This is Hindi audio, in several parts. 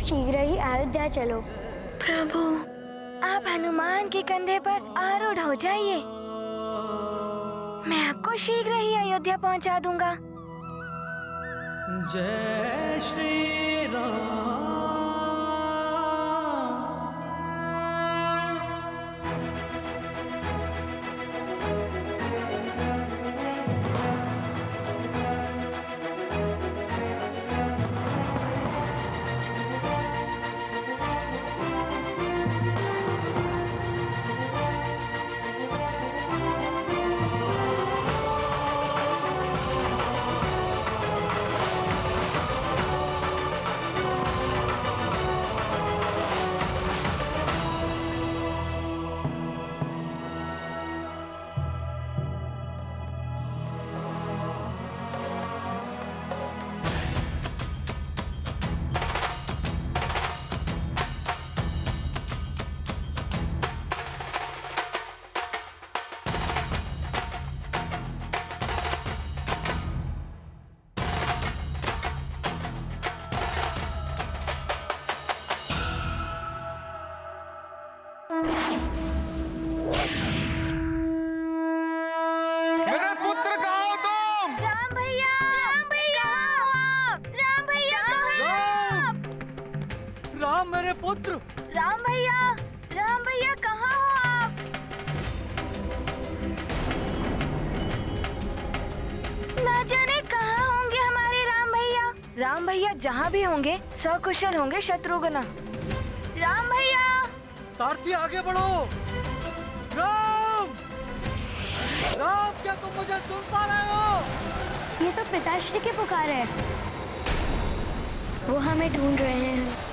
आप शीघ्र ही अयोध्या चलो। प्रभु, आप हनुमान के कंधे पर आरूढ़ हो जाइए, मैं आपको शीघ्र ही अयोध्या पहुंचा दूंगा। जय श्री राम। मेरे पुत्र। राम भैया कहाँ हो आप? ना जाने कहाँ होंगे हमारे राम भैया। राम भैया जहाँ भी होंगे सकुशल होंगे शत्रुघ्न। राम भैया, सारथी आगे बढ़ो। राम, राम, क्या तुम मुझे सुन पा रहे हो? ये तो पिताश्री की पुकार है, वो हमें ढूंढ रहे हैं।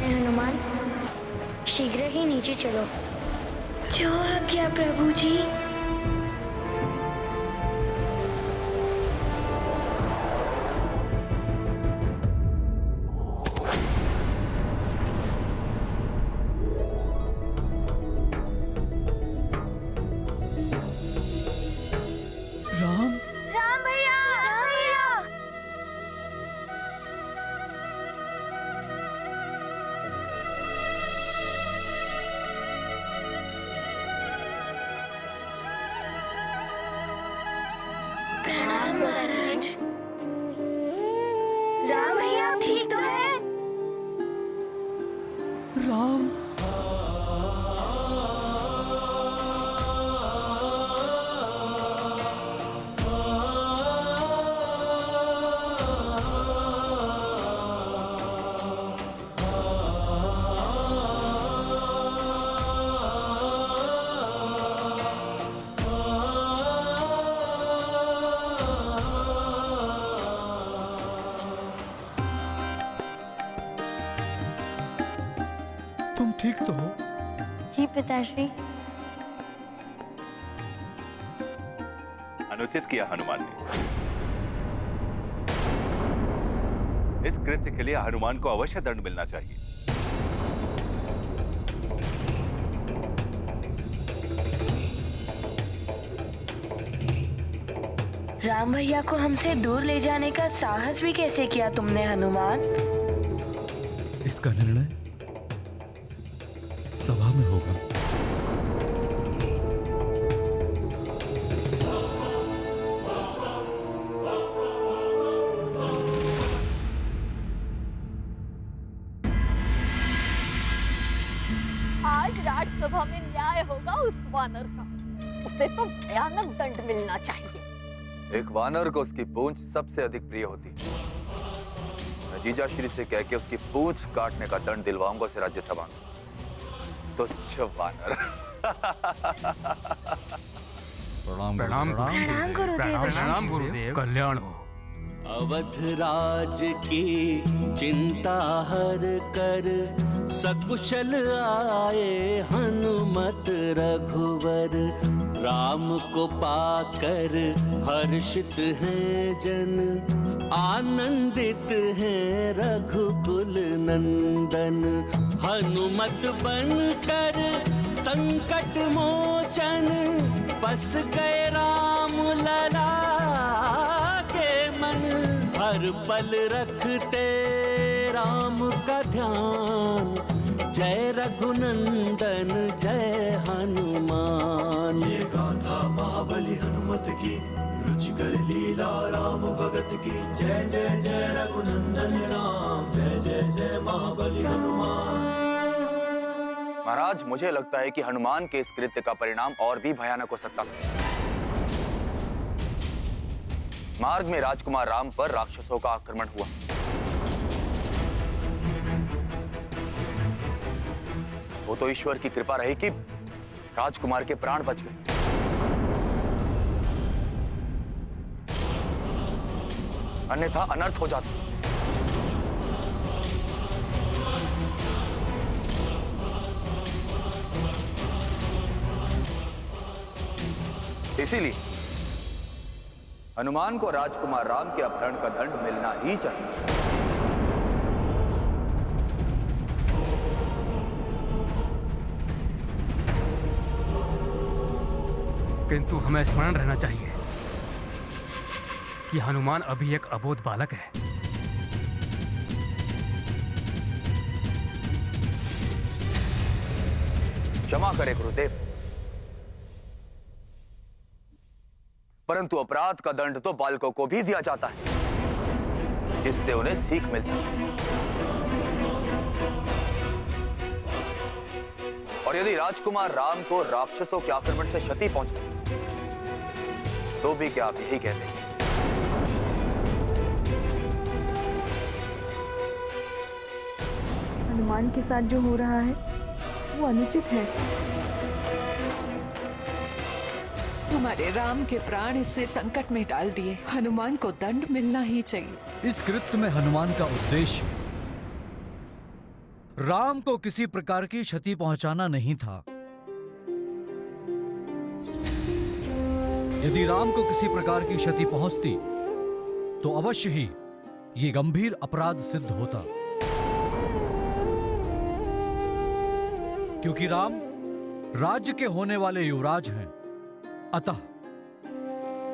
हनुमान, शीघ्र ही नीचे चलो। जो आज्ञा प्रभु जी। राम भैया। प्रणाम महाराज। राम भैया ठीक तो है? राम, तुम ठीक तो हो? जी पिताश्री। अनुचित किया हनुमान ने। इस कृत्य के लिए हनुमान को अवश्य दंड मिलना चाहिए। राम भैया को हमसे दूर ले जाने का साहस भी कैसे किया तुमने हनुमान? इसका निर्णय सभा में होगा। आज राज्यसभा में न्याय होगा उस वानर का। उसे तो भयानक दंड मिलना चाहिए। एक वानर को उसकी पूंछ सबसे अधिक प्रिय होती है। मैं जीजाश्री से कह के उसकी पूंछ काटने का दंड दिलवाऊंगा उसे राज्यसभा में। तो वानर। प्रणाम गुरुदेव। कल्याण हो। अवध राज की चिंता हर कर सकुशल आए हनुमत रघुवर। राम को पाकर हर्षित हैं जन, आनंदित हैं रघुकुल नंदन। हनुमत बनकर संकट मोचन, बस गए राम लला के मन हर पल रखते राम का ध्यान। जय रघुनंदन जय हनुमान। ये गाथा महाबली हनुमत की, रुचिकर लीला राम भगत की। जय जय जय रघुनंदन राम, जय जय जय महाबली हनुमान। महाराज, मुझे लगता है कि हनुमान के इस कृत्य का परिणाम और भी भयानक हो सकता था। मार्ग में राजकुमार राम पर राक्षसों का आक्रमण हुआ। वो तो ईश्वर की कृपा रही कि राजकुमार के प्राण बच गए। अन्यथा अनर्थ हो जाता। इसीलिए हनुमान को राजकुमार राम के अपहरण का दंड मिलना ही चाहिए। किंतु हमें स्मरण रहना चाहिए कि हनुमान अभी एक अबोध बालक है। क्षमा करें गुरुदेव, परंतु अपराध का दंड तो बालकों को भी दिया जाता है, जिससे उन्हें सीख मिलती है। और यदि राजकुमार राम को राक्षसों के आक्रमण से क्षति पहुंचती तो भी क्या आप यही कहते हैं? हनुमान के साथ जो हो रहा है वो अनुचित है। हमारे राम के प्राण इसने संकट में डाल दिए। हनुमान को दंड मिलना ही चाहिए। इस कृत्य में हनुमान का उद्देश्य राम को किसी प्रकार की क्षति पहुंचाना नहीं था। यदि राम को किसी प्रकार की क्षति पहुंचती तो अवश्य ही ये गंभीर अपराध सिद्ध होता, क्योंकि राम राज्य के होने वाले युवराज हैं। अतः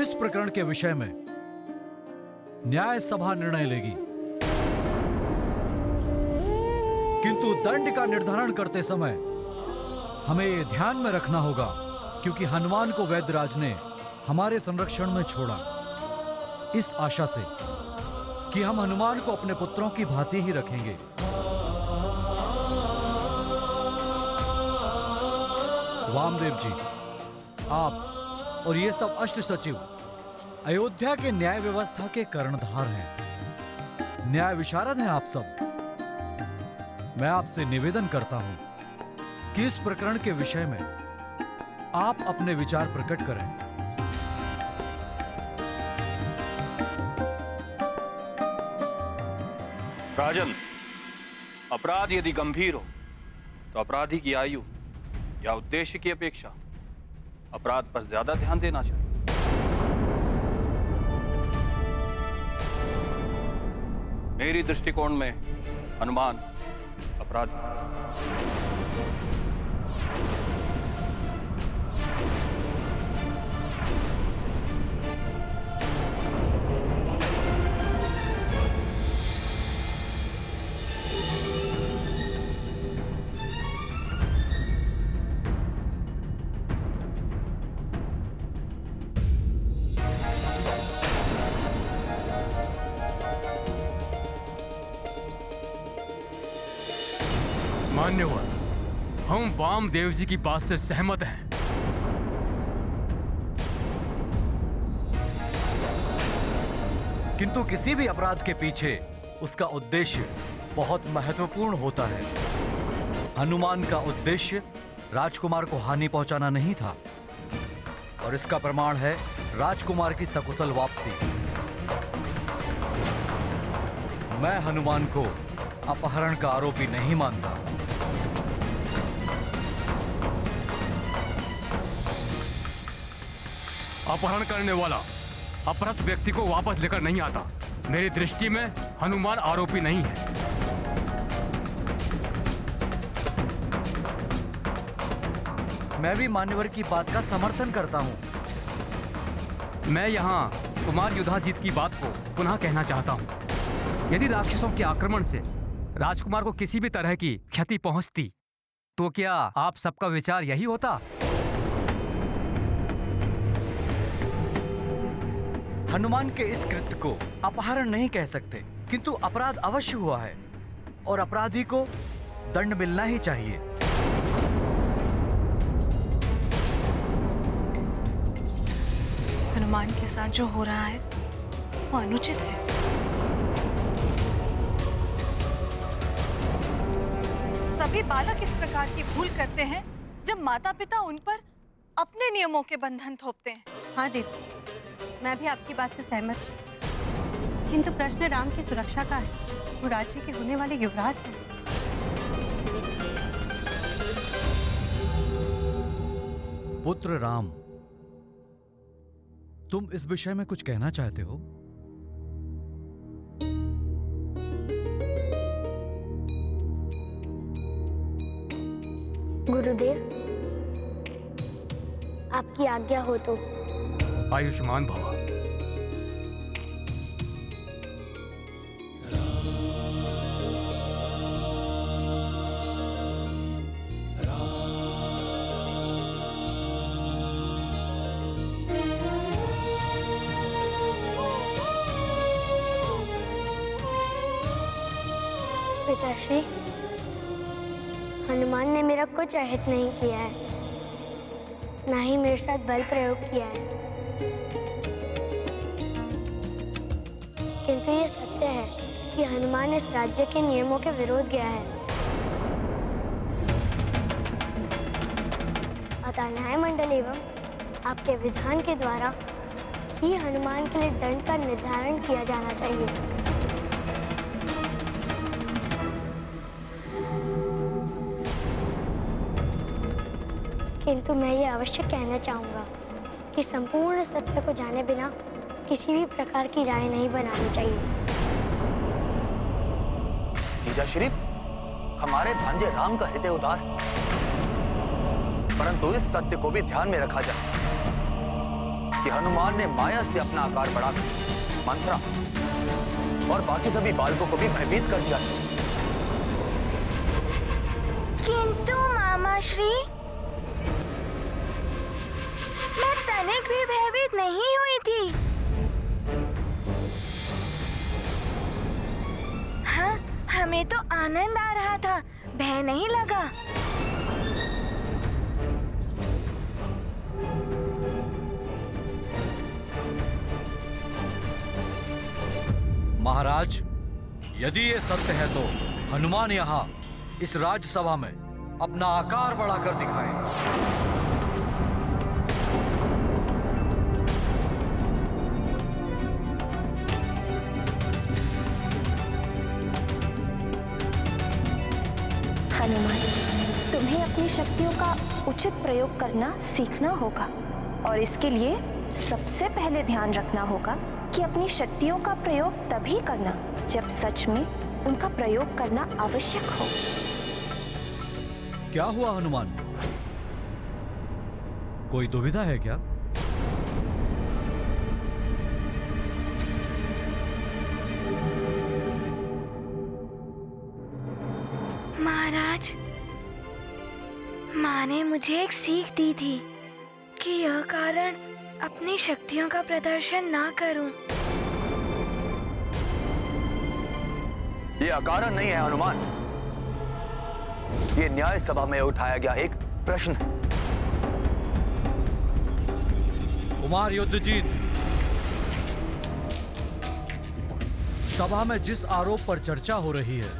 इस प्रकरण के विषय में न्याय सभा निर्णय लेगी, किंतु दंड का निर्धारण करते समय हमें यह ध्यान में रखना होगा, क्योंकि हनुमान को वैद्यराज ने हमारे संरक्षण में छोड़ा, इस आशा से कि हम हनुमान को अपने पुत्रों की भांति ही रखेंगे। वामदेव जी, आप और ये सब अष्ट सचिव अयोध्या के न्याय व्यवस्था के कर्णधार हैं, न्याय विशारद हैं आप सब। मैं आपसे निवेदन करता हूं कि इस प्रकरण के विषय में आप अपने विचार प्रकट करें। राजन, अपराध यदि गंभीर हो तो अपराधी की आयु या उद्देश्य की अपेक्षा अपराध पर ज्यादा ध्यान देना चाहिए। मेरी दृष्टिकोण में हनुमान अपराधी। मान्यवर, हम वामदेव जी की बात से सहमत हैं। किंतु किसी भी अपराध के पीछे उसका उद्देश्य बहुत महत्वपूर्ण होता है। हनुमान का उद्देश्य राजकुमार को हानि पहुंचाना नहीं था, और इसका प्रमाण है राजकुमार की सकुशल वापसी। मैं हनुमान को अपहरण का आरोपी नहीं मानता। अपहरण करने वाला अपहृत व्यक्ति को वापस लेकर नहीं आता। मेरी दृष्टि में हनुमान आरोपी नहीं है। मैं भी मान्यवर की बात का समर्थन करता हूं। मैं यहाँ कुमार युधाजीत की बात को पुनः कहना चाहता हूँ। यदि राक्षसों के आक्रमण से राजकुमार को किसी भी तरह की क्षति पहुंचती, तो क्या आप सबका विचार यही होता? हनुमान के इस कृत्य को अपहरण नहीं कह सकते, किंतु अपराध अवश्य हुआ है और अपराधी को दंड मिलना ही चाहिए। हनुमान के साथ जो हो रहा है वो अनुचित है। सभी बालक इस प्रकार की भूल करते हैं जब माता पिता उन पर अपने नियमों के बंधन थोपते हैं। हाँ दीदी, मैं भी आपकी बात से सहमत हूँ, किंतु प्रश्न राम की सुरक्षा का है। वो राज्य के होने वाले युवराज हैं। पुत्र राम, तुम इस विषय में कुछ कहना चाहते हो? गुरुदेव, आपकी आज्ञा हो तो। आयुष्मान भव। पिताश्री, हनुमान ने मेरा कुछ अहित नहीं किया है, ना ही मेरे साथ बल प्रयोग किया है, किंतु ये सत्य है कि हनुमान इस राज्य के नियमों के विरोध गया है। अतः न्याय मंडल एवं आपके विधान के द्वारा ही हनुमान के लिए दंड का निर्धारण किया जाना चाहिए। किंतु मैं ये अवश्य कहना चाहूँगा कि संपूर्ण सत्य को जाने बिना किसी भी प्रकार की राय नहीं बनानी चाहिए। जीजा श्री, हमारे भांजे राम का हृदय उदार, परंतु इस सत्य को भी ध्यान में रखा जाए कि हनुमान ने माया से अपना आकार बढ़ाकर मंथरा और बाकी सभी बालकों को भी भयभीत कर दिया। किंतु मामा श्री, मैं तनिक भी भयभीत नहीं हुई थी। हाँ, हमें तो आनंद आ रहा था, भय नहीं लगा। महाराज, यदि ये सत्य है तो हनुमान यहाँ इस राजसभा में अपना आकार बढ़ाकर दिखाएं। हनुमान, तुम्हें अपनी शक्तियों का उचित प्रयोग करना सीखना होगा और इसके लिए सबसे पहले ध्यान रखना होगा कि अपनी शक्तियों का प्रयोग तभी करना जब सच में उनका प्रयोग करना आवश्यक हो। क्या हुआ हनुमान? कोई दुविधा है क्या? महाराज, माँ ने मुझे एक सीख दी थी कि यह कारण अपनी शक्तियों का प्रदर्शन ना करूं। ये अकारण नहीं है हनुमान, ये न्याय सभा में उठाया गया एक प्रश्न है। कुमार युद्धजीत, सभा में जिस आरोप पर चर्चा हो रही है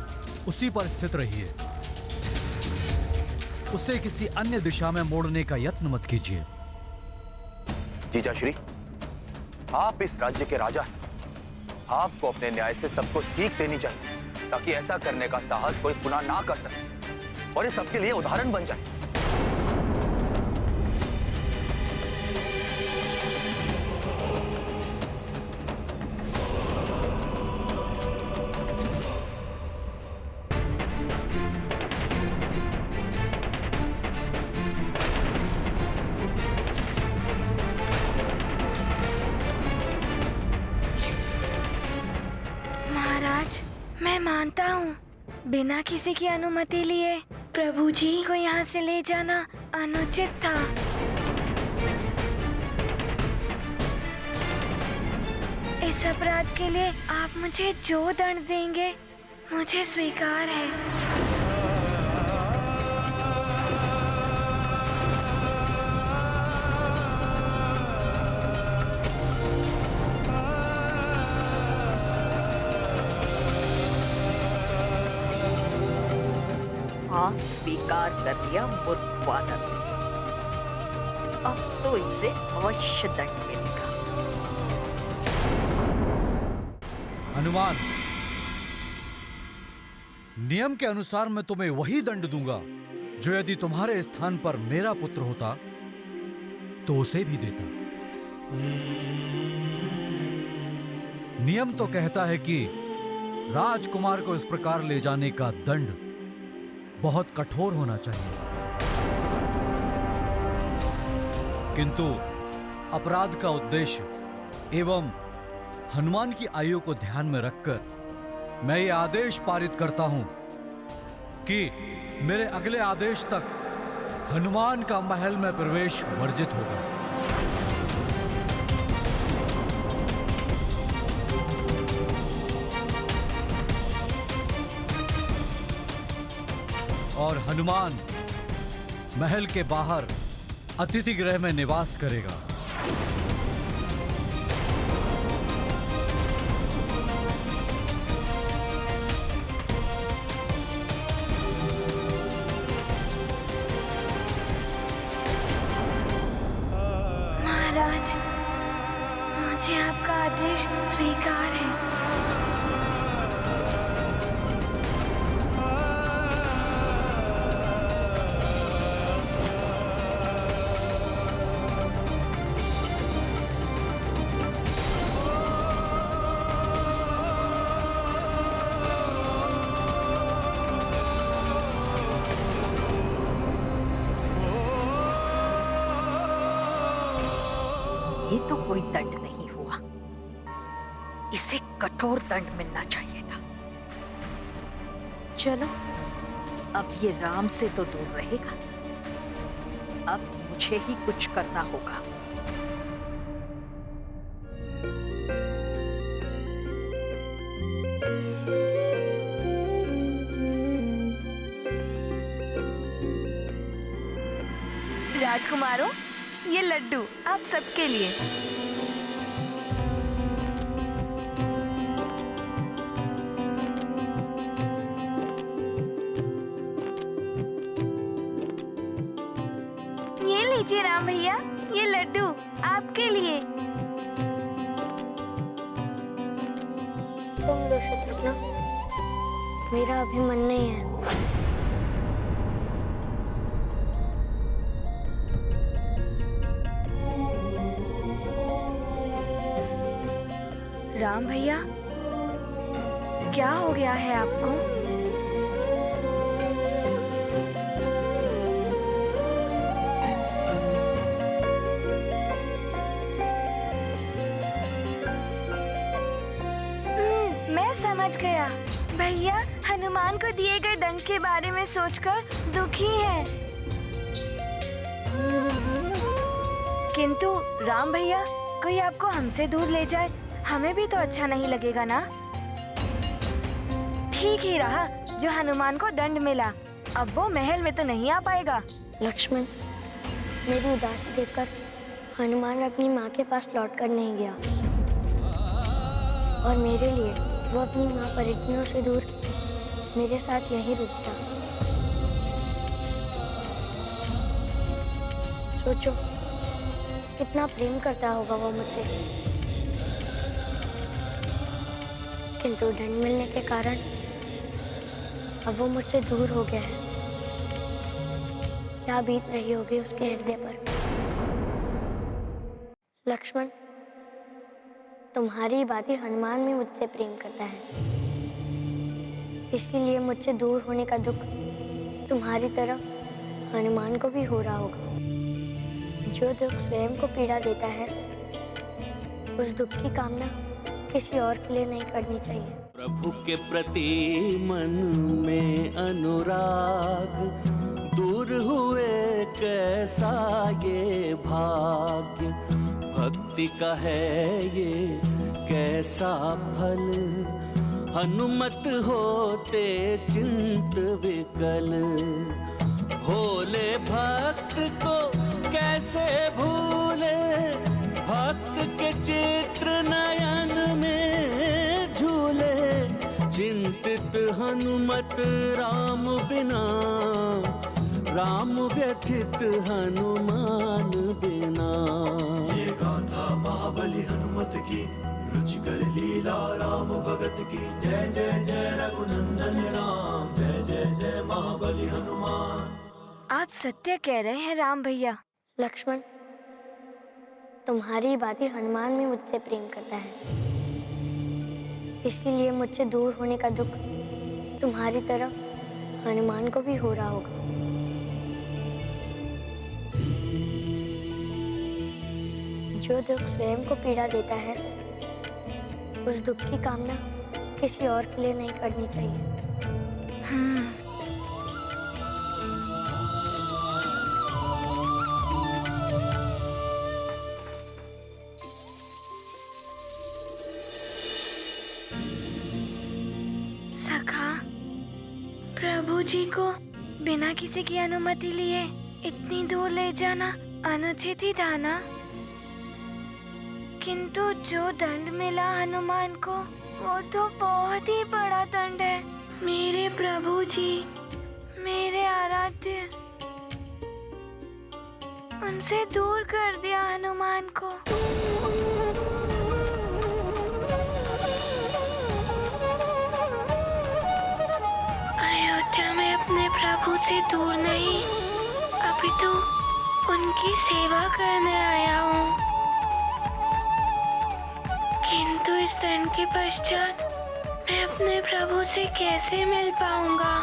उसी पर स्थित रहिए, उसे किसी अन्य दिशा में मोड़ने का यत्न मत कीजिए। जीजा श्री, आप इस राज्य के राजा हैं, आपको अपने न्याय से सबको सीख देनी चाहिए ताकि ऐसा करने का साहस कोई पुनः ना कर सके और ये सबके लिए उदाहरण बन जाए। बिना किसी की अनुमति लिए प्रभु जी को यहाँ से ले जाना अनुचित था। इस अपराध के लिए आप मुझे जो दंड देंगे मुझे स्वीकार है। हाँ, स्वीकार कर लिया मूर्ख वानर। अब तो इसे अवश्य दंड मिलेगा। हनुमान, नियम के अनुसार मैं तुम्हें वही दंड दूंगा जो यदि तुम्हारे स्थान पर मेरा पुत्र होता तो उसे भी देता। नियम तो कहता है कि राजकुमार को इस प्रकार ले जाने का दंड बहुत कठोर होना चाहिए, किंतु अपराध का उद्देश्य एवं हनुमान की आयु को ध्यान में रखकर मैं ये आदेश पारित करता हूं कि मेरे अगले आदेश तक हनुमान का महल में प्रवेश वर्जित होगा। और हनुमान महल के बाहर अतिथि गृह में निवास करेगा। महाराज, मुझे आपका आदेश स्वीकार है। ये तो कोई दंड नहीं हुआ, इसे कठोर दंड मिलना चाहिए था। चलो, अब ये राम से तो दूर रहेगा, अब मुझे ही कुछ करना होगा। राजकुमारों, ये लड्डू आप सबके लिए। ये लीजिए राम भैया, ये लड्डू आपके लिए। तुम दो शत्रुघ्न, मेरा अभी मन नहीं है। राम भैया, क्या हो गया है आपको? मैं समझ गया। भैया हनुमान को दिए गए दंड के बारे में सोचकर दुखी है। किंतु राम भैया, कोई आपको हमसे दूर ले जाए, हमें भी तो अच्छा नहीं लगेगा ना। ठीक ही रहा जो हनुमान को दंड मिला, अब वो महल में तो नहीं आ पाएगा। लक्ष्मण, मेरी उदासी देखकर हनुमान अपनी माँ के पास लौटकर नहीं गया, और मेरे लिए वो अपनी माँ परिजनों से दूर मेरे साथ यहीं रुक गया। सोचो, कितना प्रेम करता होगा वो मुझसे, किंतु दंड मिलने के कारण अब वो मुझसे दूर हो गया है। क्या बीत रही होगी उसके हृदय पर। लक्ष्मण, तुम्हारी बात ही हनुमान भी मुझसे प्रेम करता है, इसीलिए मुझसे दूर होने का दुख तुम्हारी तरह हनुमान को भी हो रहा होगा। जो दुख स्वयं को पीड़ा देता है, उस दुख की कामना किसी और के लिए नहीं करनी चाहिए। प्रभु के प्रति मन में अनुराग, दूर हुए कैसा ये भाग्य। भक्ति का है ये कैसा फल, हनुमत होते चिंत विकल। भोले भक्त को कैसे भूले, भक्त के चित्र नयन में झूले। चिंतित हनुमत राम बिना, राम व्यथित हनुमान बिना। ये गाथा महाबली हनुमत की, रुचिकर लीला राम भगत की। जय जय जय रघुनंदन राम, जय जय जय महाबली हनुमान। आप सत्य कह रहे हैं राम भैया। लक्ष्मण, तुम्हारी बातें हनुमान भी मुझसे प्रेम करता है, इसीलिए मुझसे दूर होने का दुख तुम्हारी तरह हनुमान को भी हो रहा होगा। जो दुख स्वयं को पीड़ा देता है, उस दुख की कामना किसी और के लिए नहीं करनी चाहिए। सखा, प्रभु जी को बिना किसी की अनुमति लिए इतनी दूर ले जाना अनुचित ही था ना? किंतु जो दंड मिला हनुमान को, वो तो बहुत ही बड़ा दंड है। मेरे प्रभु जी, मेरे आराध्य, उनसे दूर कर दिया हनुमान को। अयोध्या में अपने प्रभु से दूर नहीं, अभी तो उनकी सेवा करने आया हूँ। किंतु इस दंड के पश्चात मैं अपने प्रभु से कैसे मिल पाऊंगा?